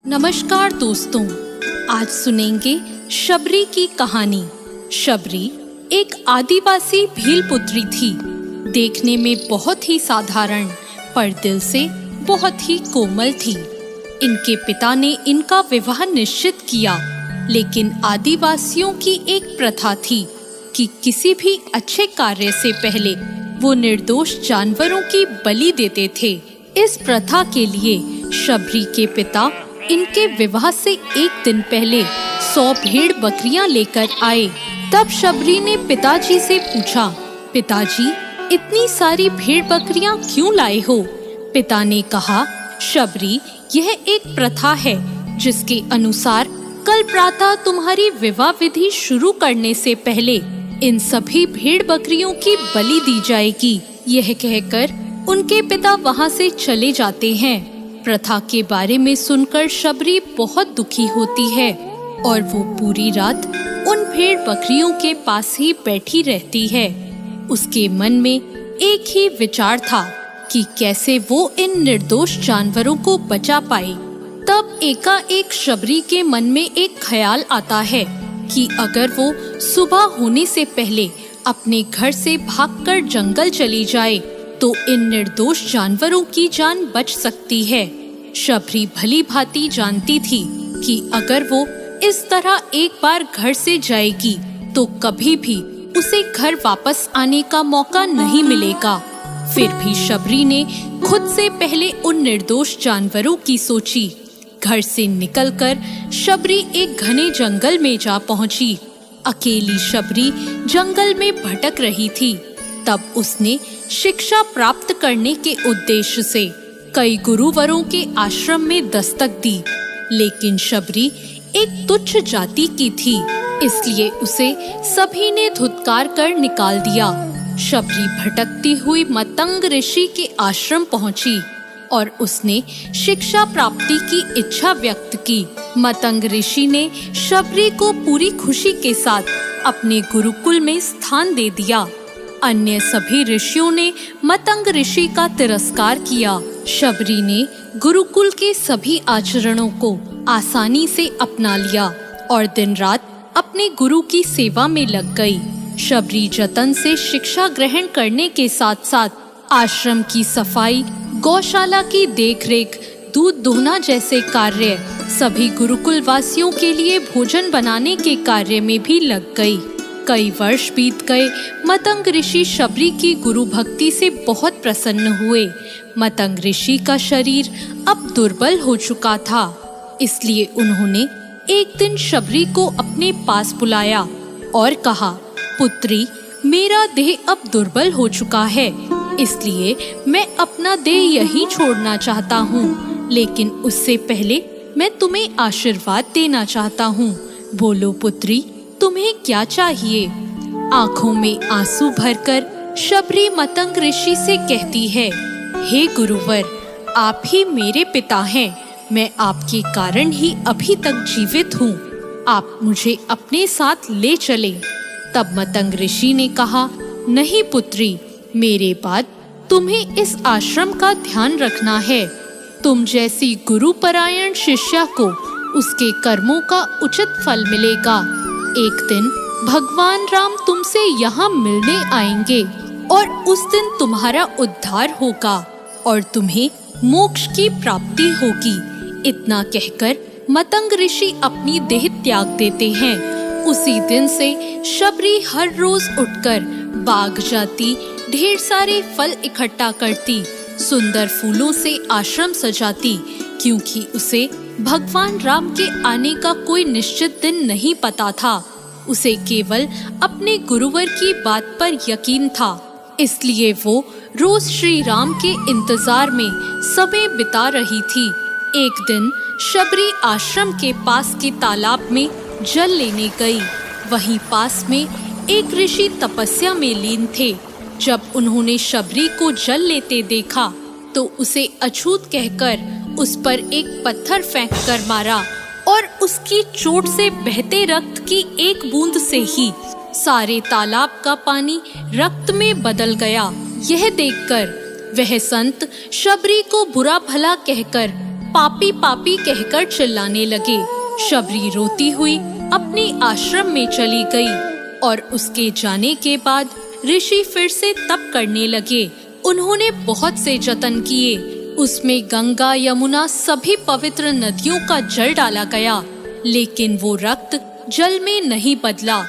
नमस्कार दोस्तों, आज सुनेंगे शबरी की कहानी। शबरी एक आदिवासी भील पुत्री थी। देखने में बहुत ही साधारण पर दिल से बहुत ही कोमल थी। इनके पिता ने इनका विवाह निश्चित किया, लेकिन आदिवासियों की एक प्रथा थी कि किसी भी अच्छे कार्य से पहले वो निर्दोष जानवरों की बलि देते थे। इस प्रथा के लिए शबरी के पिता इनके विवाह से एक दिन पहले 100 भेड़ बकरियां लेकर आए। तब शबरी ने पिताजी से पूछा, पिताजी इतनी सारी भेड़ बकरियां क्यों लाए हो? पिता ने कहा, शबरी यह एक प्रथा है जिसके अनुसार कल प्रातः तुम्हारी विवाह विधि शुरू करने से पहले इन सभी भेड़ बकरियों की बलि दी जाएगी। यह कहकर उनके पिता वहां से चले जाते हैं। प्रथा के बारे में सुनकर शबरी बहुत दुखी होती है और वो पूरी रात उन भेड़ बकरियों के पास ही बैठी रहती है। उसके मन में एक ही विचार था कि कैसे वो इन निर्दोष जानवरों को बचा पाए। तब एकाएक शबरी के मन में एक ख्याल आता है कि अगर वो सुबह होने से पहले अपने घर से भागकर जंगल चली जाए तो इन निर्दोष जानवरों की जान बच सकती है। शबरी भली भांति जानती थी कि अगर वो इस तरह एक बार घर से जाएगी तो कभी भी उसे घर वापस आने का मौका नहीं मिलेगा। फिर भी शबरी ने खुद से पहले उन निर्दोष जानवरों की सोची। घर से निकलकर शबरी एक घने जंगल में जा पहुंची। अकेली शबरी जंगल में भटक रही थी। तब उसने शिक्षा प्राप्त करने के उद्देश्य से कई गुरुवरों के आश्रम में दस्तक दी, लेकिन शबरी एक तुच्छ जाति की थी, इसलिए उसे सभी ने धुतकार कर निकाल दिया। शबरी भटकती हुई मतंग ऋषि के आश्रम पहुंची और उसने शिक्षा प्राप्ति की इच्छा व्यक्त की। मतंग ऋषि ने शबरी को पूरी खुशी के साथ अपने गुरुकुल में स्थान दे दिया। अन्य सभी ऋषियों ने मतंग ऋषि का तिरस्कार किया। शबरी ने गुरुकुल के सभी आचरणों को आसानी से अपना लिया और दिन रात अपने गुरु की सेवा में लग गई। शबरी जतन से शिक्षा ग्रहण करने के साथ साथ आश्रम की सफाई, गौशाला की देखरेख, दूध दोहना जैसे कार्य, सभी गुरुकुल वासियों के लिए भोजन बनाने के कार्य में भी लग गई। कई वर्ष बीत गए। मतंग ऋषि शबरी की गुरु भक्ति से बहुत प्रसन्न हुए। मतंग ऋषि का शरीर अब दुर्बल हो चुका था, इसलिए उन्होंने एक दिन शबरी को अपने पास बुलाया और कहा, पुत्री, मेरा देह अब दुर्बल हो चुका है, इसलिए मैं अपना देह यहीं छोड़ना चाहता हूँ, लेकिन उससे पहले मैं तुम्हें आशीर्वाद देना चाहता हूँ। बोलो पुत्री, तुम्हें क्या चाहिए? आंखों में आंसू भरकर शबरी मतंग ऋषि से कहती है, हे गुरुवर, आप ही मेरे पिता हैं। मैं आपके कारण ही अभी तक जीवित हूँ। आप मुझे अपने साथ ले चले। तब मतंग ऋषि ने कहा, नहीं पुत्री, मेरे बाद तुम्हें इस आश्रम का ध्यान रखना है। तुम जैसी गुरुपरायण शिष्या को उसके कर्मों का उचित फल मिलेगा। एक दिन भगवान राम तुमसे यहाँ मिलने आएंगे और उस दिन तुम्हारा उद्धार होगा और तुम्हें मोक्ष की प्राप्ति होगी। इतना कहकर मतंग ऋषि अपनी देह त्याग देते हैं। उसी दिन से शबरी हर रोज उठकर बाग जाती, ढेर सारे फल इकट्ठा करती, सुंदर फूलों से आश्रम सजाती, क्योंकि उसे भगवान राम के आने का कोई निश्चित दिन नहीं पता था। उसे केवल अपने गुरुवर की बात पर यकीन था, इसलिए वो रोज श्री राम के इंतजार में समय बिता रही थी। एक दिन शबरी आश्रम के पास के तालाब में जल लेने गई। वहीं पास में एक ऋषि तपस्या में लीन थे। जब उन्होंने शबरी को जल लेते देखा तो उसे अछूत कहकर उस पर एक पत्थर फेंक कर मारा और उसकी चोट से बहते रक्त की एक बूंद से ही सारे तालाब का पानी रक्त में बदल गया। यह देखकर वह संत शबरी को बुरा भला कहकर पापी पापी कहकर चिल्लाने लगे। शबरी रोती हुई अपने आश्रम में चली गई और उसके जाने के बाद ऋषि फिर से तप करने लगे। उन्होंने बहुत से जतन किए, उसमें गंगा यमुना सभी पवित्र नदियों का जल डाला गया, लेकिन वो रक्त जल में नहीं बदला।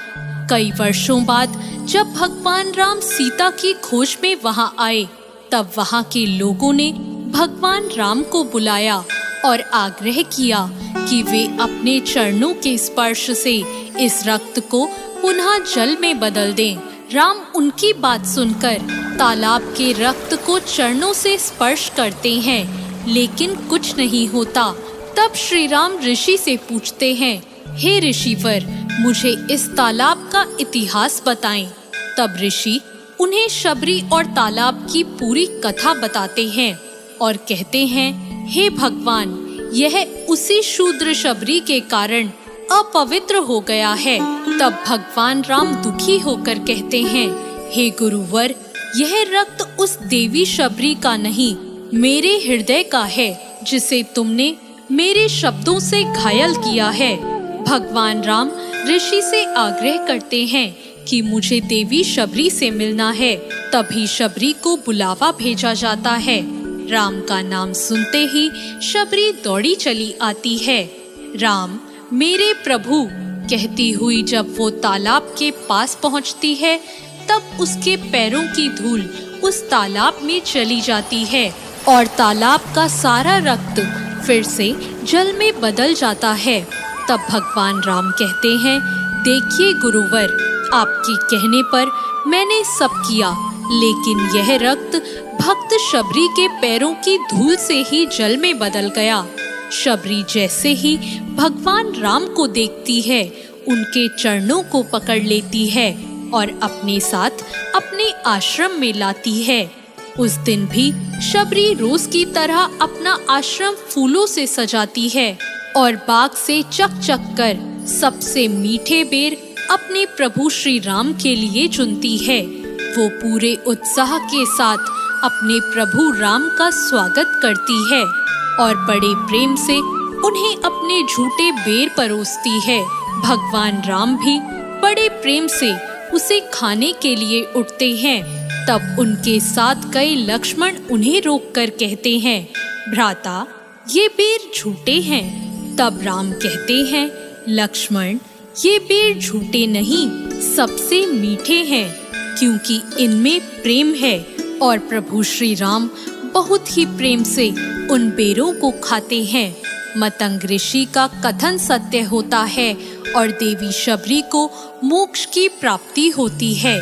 कई वर्षों बाद जब भगवान राम सीता की खोज में वहां आए, तब वहां के लोगों ने भगवान राम को बुलाया और आग्रह किया कि वे अपने चरणों के स्पर्श से इस रक्त को पुनः जल में बदल दें। राम उनकी बात सुनकर तालाब के रक्त को चरणों से स्पर्श करते हैं, लेकिन कुछ नहीं होता। तब श्री राम ऋषि से पूछते हैं, हे ऋषिवर, मुझे इस तालाब का इतिहास बताएं। तब ऋषि उन्हें शबरी और तालाब की पूरी कथा बताते हैं और कहते हैं, हे भगवान, यह उसी शूद्र शबरी के कारण अपवित्र हो गया है। तब भगवान राम दुखी होकर कहते हैं, हे गुरुवर, यह रक्त उस देवी शबरी का नहीं, मेरे हृदय का है, जिसे तुमने मेरे शब्दों से घायल किया है। भगवान राम ऋषि से आग्रह करते हैं कि मुझे देवी शबरी से मिलना है। तभी शबरी को बुलावा भेजा जाता है। राम का नाम सुनते ही शबरी दौड़ी चली आती है। राम, मेरे प्रभु कहती हुई जब वो तालाब के पास पहुंचती है, तब उसके पैरों की धूल उस तालाब में चली जाती है और तालाब का सारा रक्त फिर से जल में बदल जाता है। तब भगवान राम कहते हैं, देखिए गुरुवर, आपके कहने पर मैंने सब किया, लेकिन यह रक्त भक्त शबरी के पैरों की धूल से ही जल में बदल गया। शबरी जैसे ही भगवान राम को देखती है, उनके चरणों को पकड़ लेती है और अपने साथ अपने आश्रम में लाती है। उस दिन भी शबरी रोज की तरह अपना आश्रम फूलों से सजाती है और बाग से चक चक कर सबसे मीठे बेर अपने प्रभु श्री राम के लिए चुनती है। वो पूरे उत्साह के साथ अपने प्रभु राम का स्वागत करती है और बड़े प्रेम से उन्हें अपने झूठे बेर परोसती है। भगवान राम भी बड़े प्रेम से उसे खाने के लिए उठते हैं। तब उनके साथ गए लक्ष्मण उन्हें रोककर कहते हैं, भ्राता, ये बेर झूठे हैं। तब राम कहते हैं, लक्ष्मण, ये बेर झूठे नहीं, सबसे मीठे हैं, क्योंकि इनमें प्रेम है और प्रभु श्री राम बहुत ही प्रेम से उन बेरों को खाते हैं। मतंग ऋषि का कथन सत्य होता है और देवी शबरी को मोक्ष की प्राप्ति होती है।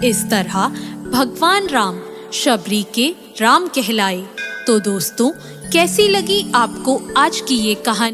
इस तरह भगवान राम शबरी के राम कहलाए। तो दोस्तों, कैसी लगी आपको आज की ये कहानी?